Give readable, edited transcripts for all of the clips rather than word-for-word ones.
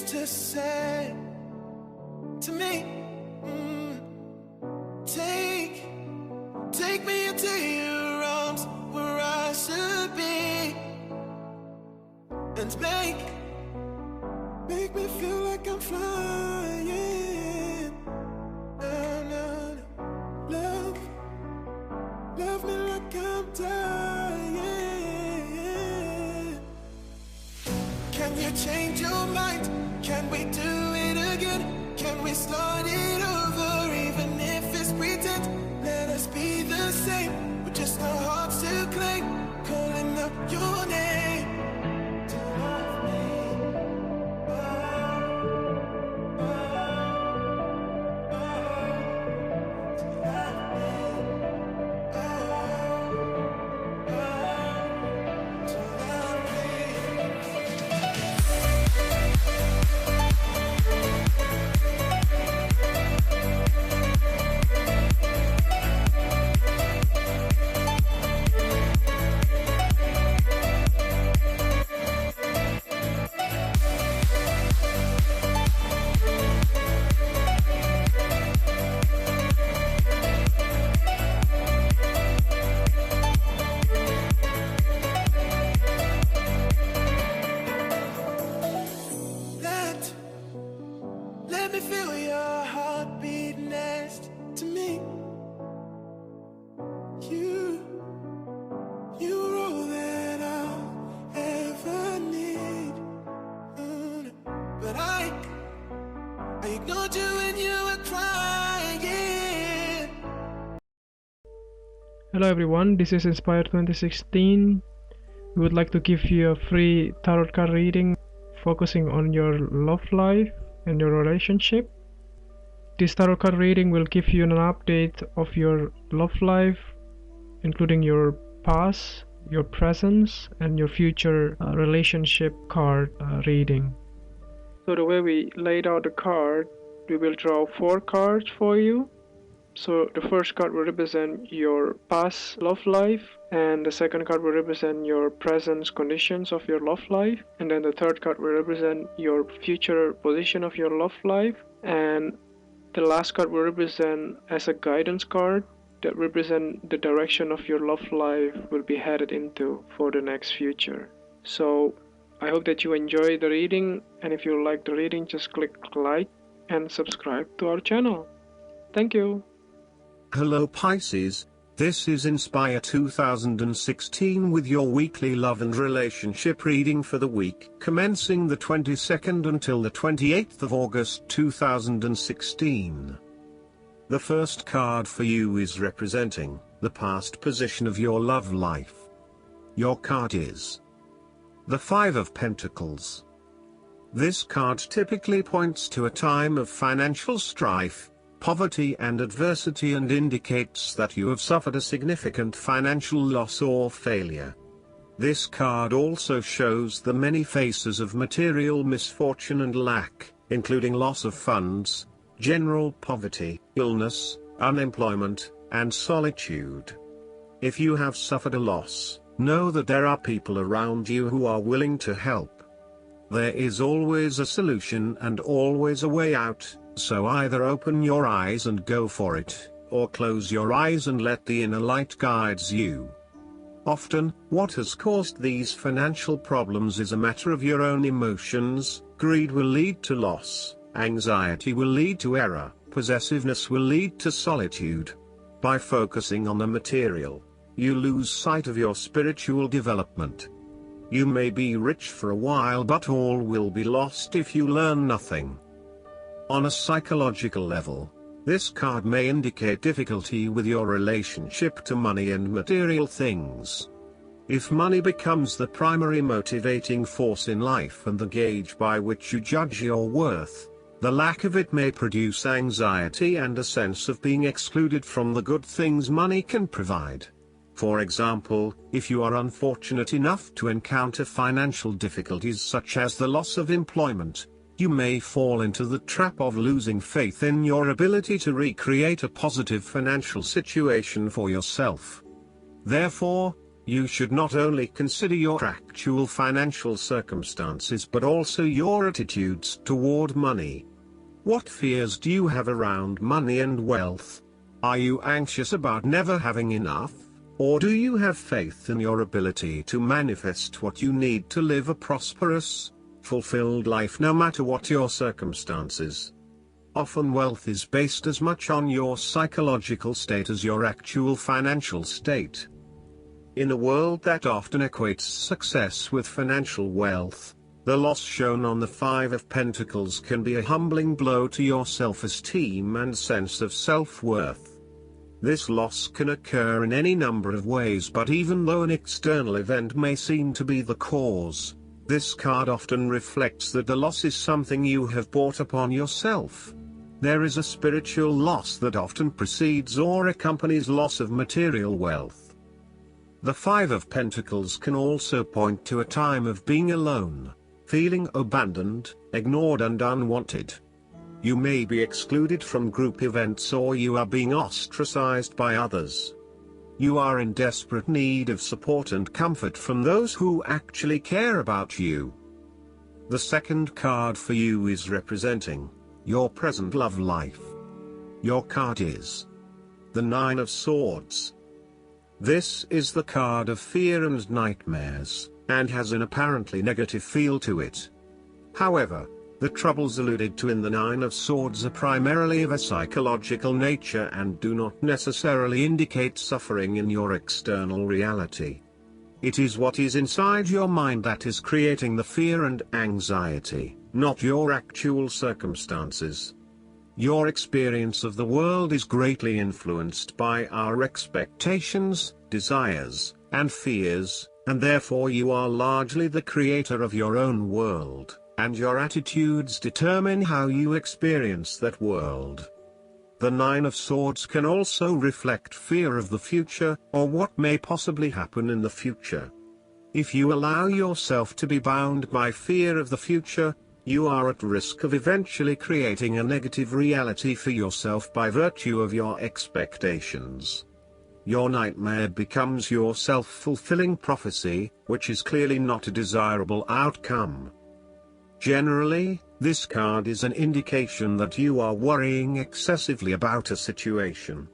used to say to me, take me into your arms where I should be, and make me feel like I'm flying. No. Love me like I'm dying. Can you change your mind? Can we do it again? Can we start it over, even if it's pretend? Let us be the same, with just our hearts to claim, calling out your name. To love me. Let me feel your heartbeat next to me. You're all that I'll ever need. But I ignored you when you were crying. Hello everyone, this is Inspire 2016. We would like to give you a free tarot card reading focusing on your love life and your relationship. This tarot card reading will give you an update of your love life, including your past, your present, and your future relationship card reading. So the way we laid out the card, we will draw 4 cards for you. So the first card will represent your past love life, and the second card will represent your present conditions of your love life, and then the third card will represent your future position of your love life, and the last card will represent as a guidance card that represent the direction of your love life will be headed into for the next future. So I hope that you enjoy the reading, and if you like the reading, just click like and subscribe to our channel. Thank you. Hello Pisces, this is Inspire 2016 with your weekly love and relationship reading for the week commencing the 22nd until the 28th of August 2016. The first card for you is representing the past position of your love life. Your card is the 5 of Pentacles. This card typically points to a time of financial strife, poverty and adversity, and indicates that you have suffered a significant financial loss or failure. This card also shows the many faces of material misfortune and lack, including loss of funds, general poverty, illness, unemployment, and solitude. If you have suffered a loss, know that there are people around you who are willing to help. There is always a solution and always a way out. So either open your eyes and go for it, or close your eyes and let the inner light guides you. Often, what has caused these financial problems is a matter of your own emotions. Greed will lead to loss, anxiety will lead to error, possessiveness will lead to solitude. By focusing on the material, you lose sight of your spiritual development. You may be rich for a while, but all will be lost if you learn nothing. On a psychological level, this card may indicate difficulty with your relationship to money and material things. If money becomes the primary motivating force in life and the gauge by which you judge your worth, the lack of it may produce anxiety and a sense of being excluded from the good things money can provide. For example, if you are unfortunate enough to encounter financial difficulties such as the loss of employment, you may fall into the trap of losing faith in your ability to recreate a positive financial situation for yourself. Therefore, You should not only consider your actual financial circumstances but also your attitudes toward money. What fears do you have around money and wealth? Are you anxious about never having enough, or do you have faith in your ability to manifest what you need to live a prosperous, fulfilled life no matter what your circumstances? Often wealth is based as much on your psychological state as your actual financial state. In a world that often equates success with financial wealth, the loss shown on the Five of Pentacles can be a humbling blow to your self-esteem and sense of self-worth. This loss can occur in any number of ways, but even though an external event may seem to be the cause, this card often reflects that the loss is something you have brought upon yourself. There is a spiritual loss that often precedes or accompanies loss of material wealth. The Five of Pentacles can also point to a time of being alone, feeling abandoned, ignored and unwanted. You may be excluded from group events or you are being ostracized by others. You are in desperate need of support and comfort from those who actually care about you. The second card for you is representing your present love life. Your card is the Nine of Swords. This is the card of fear and nightmares, and has an apparently negative feel to it. However, the troubles alluded to in the Nine of Swords are primarily of a psychological nature and do not necessarily indicate suffering in your external reality. It is what is inside your mind that is creating the fear and anxiety, not your actual circumstances. Your experience of the world is greatly influenced by our expectations, desires, and fears, and therefore you are largely the creator of your own world, and your attitudes determine how you experience that world. The Nine of Swords can also reflect fear of the future, or what may possibly happen in the future. If you allow yourself to be bound by fear of the future, you are at risk of eventually creating a negative reality for yourself by virtue of your expectations. Your nightmare becomes your self-fulfilling prophecy, which is clearly not a desirable outcome. Generally, this card is an indication that you are worrying excessively about a situation.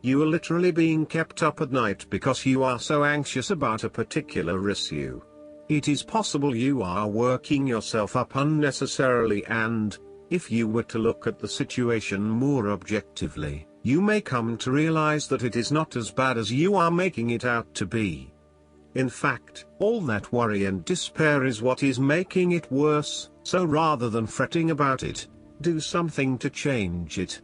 You are literally being kept up at night because you are so anxious about a particular issue. It is possible you are working yourself up unnecessarily, and, if you were to look at the situation more objectively, you may come to realize that it is not as bad as you are making it out to be. In fact, all that worry and despair is what is making it worse, so rather than fretting about it, do something to change it.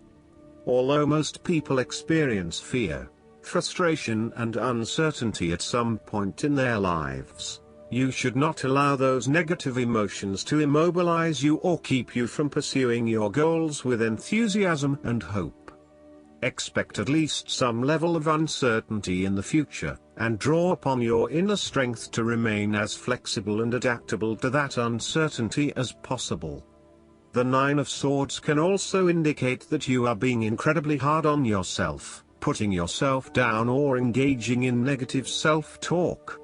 Although most people experience fear, frustration and uncertainty at some point in their lives, you should not allow those negative emotions to immobilize you or keep you from pursuing your goals with enthusiasm and hope. Expect at least some level of uncertainty in the future, and draw upon your inner strength to remain as flexible and adaptable to that uncertainty as possible. The Nine of Swords can also indicate that you are being incredibly hard on yourself, putting yourself down or engaging in negative self-talk.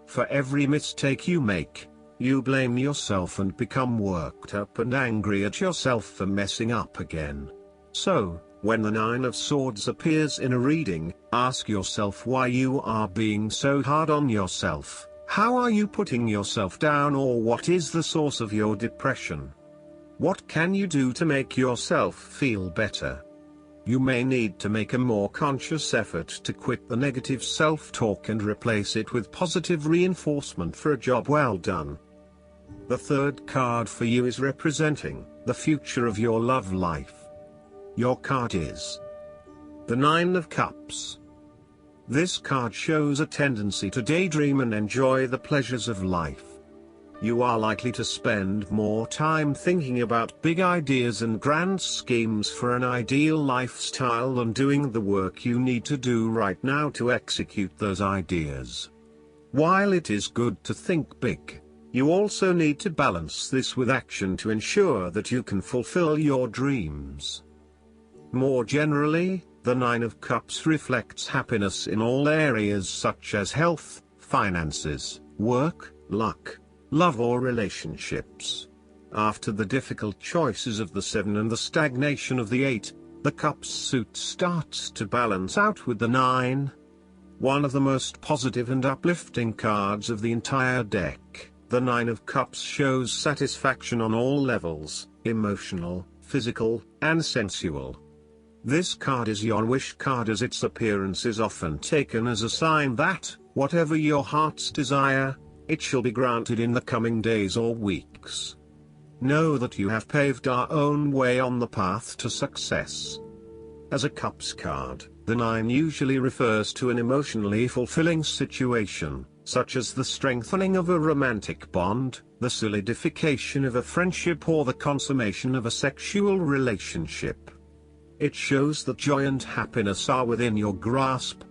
For every mistake you make, you blame yourself and become worked up and angry at yourself for messing up again. So, when the Nine of Swords appears in a reading, ask yourself why you are being so hard on yourself. How are you putting yourself down, or what is the source of your depression? What can you do to make yourself feel better? You may need to make a more conscious effort to quit the negative self-talk and replace it with positive reinforcement for a job well done. The third card for you is representing the future of your love life. Your card is the Nine of Cups. This card shows a tendency to daydream and enjoy the pleasures of life. You are likely to spend more time thinking about big ideas and grand schemes for an ideal lifestyle than doing the work you need to do right now to execute those ideas. While it is good to think big, you also need to balance this with action to ensure that you can fulfill your dreams. More generally, the Nine of Cups reflects happiness in all areas such as health, finances, work, luck, love or relationships. After the difficult choices of the 7 and the stagnation of the 8, the Cups suit starts to balance out with the 9. One of the most positive and uplifting cards of the entire deck, the 9 of Cups shows satisfaction on all levels, emotional, physical, and sensual. This card is your wish card, as its appearance is often taken as a sign that, whatever your heart's desire, it shall be granted in the coming days or weeks. Know that you have paved our own way on the path to success. As a Cups card, the 9 usually refers to an emotionally fulfilling situation, such as the strengthening of a romantic bond, the solidification of a friendship, or the consummation of a sexual relationship. It shows that joy and happiness are within your grasp.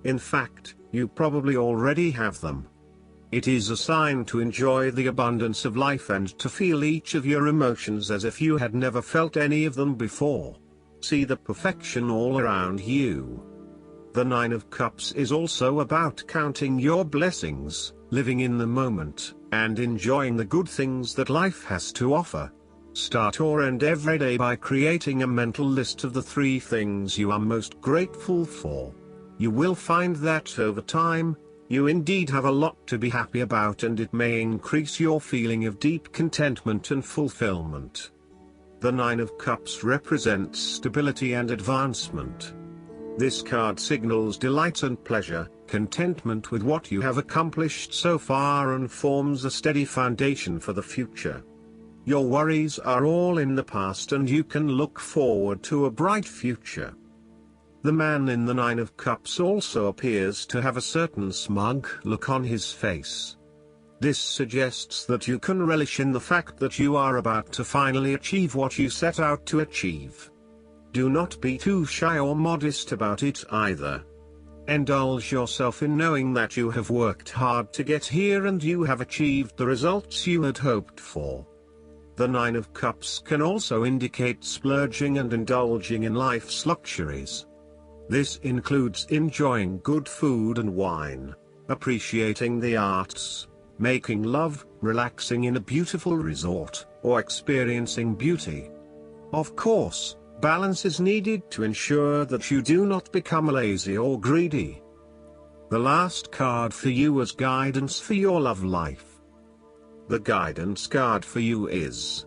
In fact, you probably already have them. It is a sign to enjoy the abundance of life and to feel each of your emotions as if you had never felt any of them before. See the perfection all around you. The 9 of Cups is also about counting your blessings, living in the moment, and enjoying the good things that life has to offer. Start or end every day by creating a mental list of the 3 things you are most grateful for. You will find that over time, you indeed have a lot to be happy about, and it may increase your feeling of deep contentment and fulfillment. The 9 of Cups represents stability and advancement. This card signals delight and pleasure, contentment with what you have accomplished so far, and forms a steady foundation for the future. Your worries are all in the past and you can look forward to a bright future. The man in the 9 of Cups also appears to have a certain smug look on his face. This suggests that you can relish in the fact that you are about to finally achieve what you set out to achieve. Do not be too shy or modest about it either. Indulge yourself in knowing that you have worked hard to get here and you have achieved the results you had hoped for. The 9 of Cups can also indicate splurging and indulging in life's luxuries. This includes enjoying good food and wine, appreciating the arts, making love, relaxing in a beautiful resort, or experiencing beauty. Of course, balance is needed to ensure that you do not become lazy or greedy. The last card for you is guidance for your love life. The guidance card for you is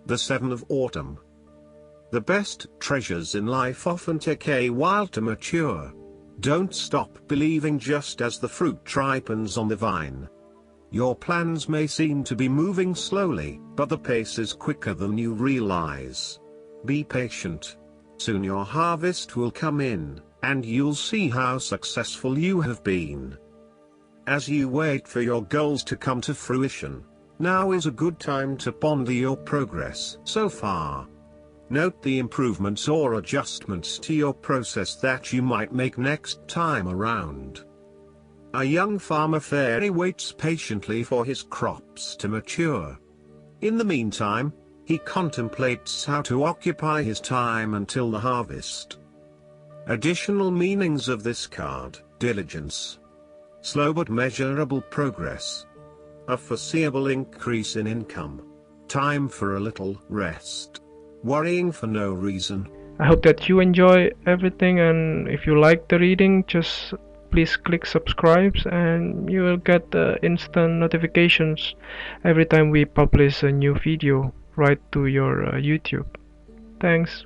the 7 of Autumn. The best treasures in life often take a while to mature. Don't stop believing just as the fruit ripens on the vine. Your plans may seem to be moving slowly, but the pace is quicker than you realize. Be patient. Soon your harvest will come in, and you'll see how successful you have been. As you wait for your goals to come to fruition, now is a good time to ponder your progress so far. Note the improvements or adjustments to your process that you might make next time around. A young farmer fairy waits patiently for his crops to mature. In the meantime, he contemplates how to occupy his time until the harvest. Additional meanings of this card: diligence, slow but measurable progress, a foreseeable increase in income, time for a little rest, worrying for no reason. I hope that you enjoy everything, and if you like the reading, just please click subscribe and you will get instant notifications every time we publish a new video right to your YouTube. Thanks.